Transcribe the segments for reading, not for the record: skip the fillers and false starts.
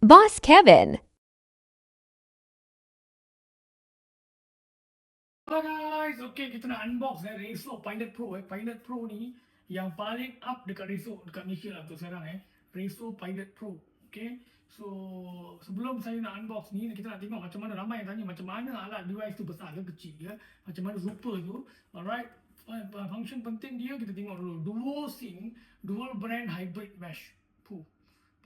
Boss Kevin. Hello guys, okay kita nak unbox Reso Pilot Pro. Pilot Pro ni yang paling up dekat Reso, dekat Malaysia lah untuk sekarang Reso Pilot Pro. Okay, so sebelum saya nak unbox ni, kita nak tengok macam mana. Ramai yang tanya macam mana alat device tu, besar ke kecil macam mana rupa tu. Alright, function penting dia kita tengok dulu. Dual SIM, dual brand hybrid mesh.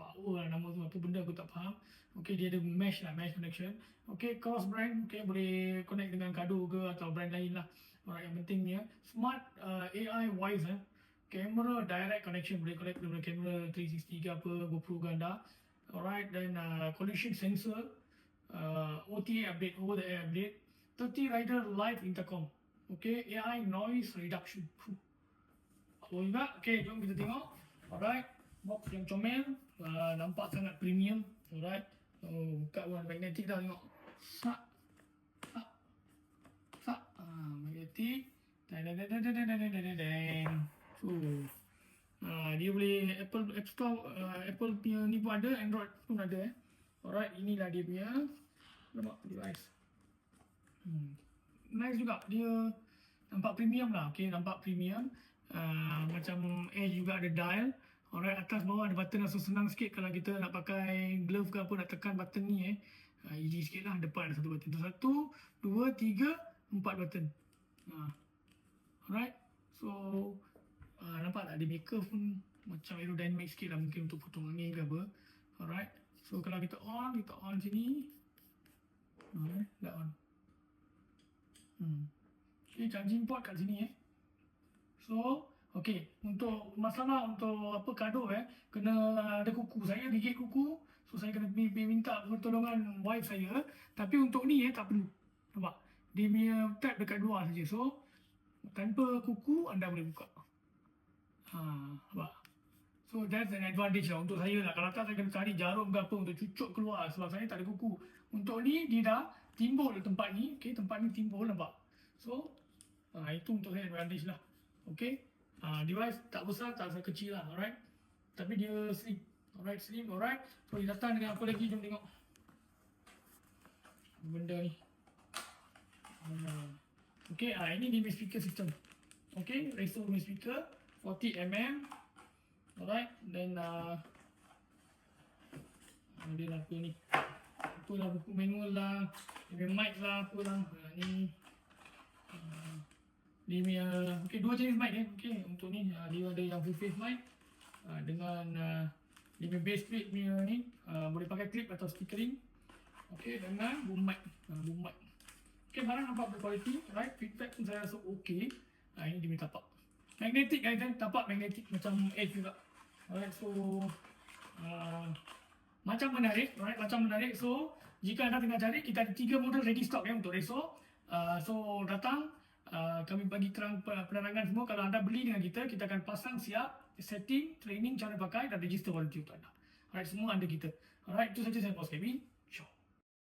Power lah nama tu, apa benda aku tak faham. Okay, dia ada mesh lah, mesh connection. Okay, cross brand, okay, boleh connect dengan Kado ke atau brand lain lah. Alright, yang pentingnya smart AI wise camera direct connection, boleh connect dengan kamera 360 ke apa, GoPro ganda. Alright, dan collision sensor, OTA update, over the air update, 30 rider live intercom. Okay, AI noise reduction. Power juga. Okay, jom kita tengok. Alright, box yang comel, nampak sangat premium. Alright, buka warna magnetik dah, tengok. Magnetik. Dia boleh Apple App Store, Apple punya ni pun ada, Android pun ada Alright, inilah dia punya nampak device. Nice juga, dia nampak premium lah. Okay, nampak premium. Macam edge juga ada dial. Alright, atas bawah ada button, rasa senang sikit kalau kita nak pakai glove ke apa, nak tekan button ni easy sikit lah. Depan ada satu button, 1, 2, 3, 4 button. Alright, so nampak tak dia punya curve pun macam aerodynamic sikit lah, mungkin untuk potong angin ke apa. Alright, so kalau kita on sini, dah on. Okay, charging port kat sini So, okay, untuk masalah untuk apa Kado kena ada kuku. Saya gigit kuku, so saya kena minta pertolongan wife saya. Tapi untuk ni tak perlu. Nampak? Dia punya tab dekat luar saja. So, tanpa kuku anda boleh buka. Nampak? So, that's an advantage lah untuk saya lah. Kalau tak saya kena cari jarum ke apa untuk cucuk keluar sebab saya tak ada kuku. Untuk ni dia dah timbul tempat ni. Okay, tempat ni timbul, nampak? So, itu untuk saya advantage lah. Okay, device tak besar, tak besar kecil lah, alright. Tapi dia slim, alright, slim, alright. So dia datang dengan apa lagi, jom tengok benda ni. Okay, ini dia punya speaker system. Okay, Reso punya speaker 40mm, alright. Dan dia lah apa ni, apalah buku manual lah, dia mic lah, apalah ni. Dia punya, okay, dua jenis mic okay, untuk ni dia ada yang full face mic dengan dia punya base plate punya ni, boleh pakai clip atau stickering. Okay, dengan boom mic, okay, barang nampak berkualiti, right, feedback pun saya rasa okay. Ini dia punya tapak magnetik tapak magnetik macam edge juga. Alright, so macam menarik, right, macam menarik. So jika anda tengah cari, kita ada 3 model ready stock untuk Reso. So datang, kami bagi terang penerangan semua. Kalau anda beli dengan kita akan pasang siap, setting, training, cara pakai dan register warranty untuk anda. Alright, semua ada kita. Alright, itu saja saya Boss Kevin.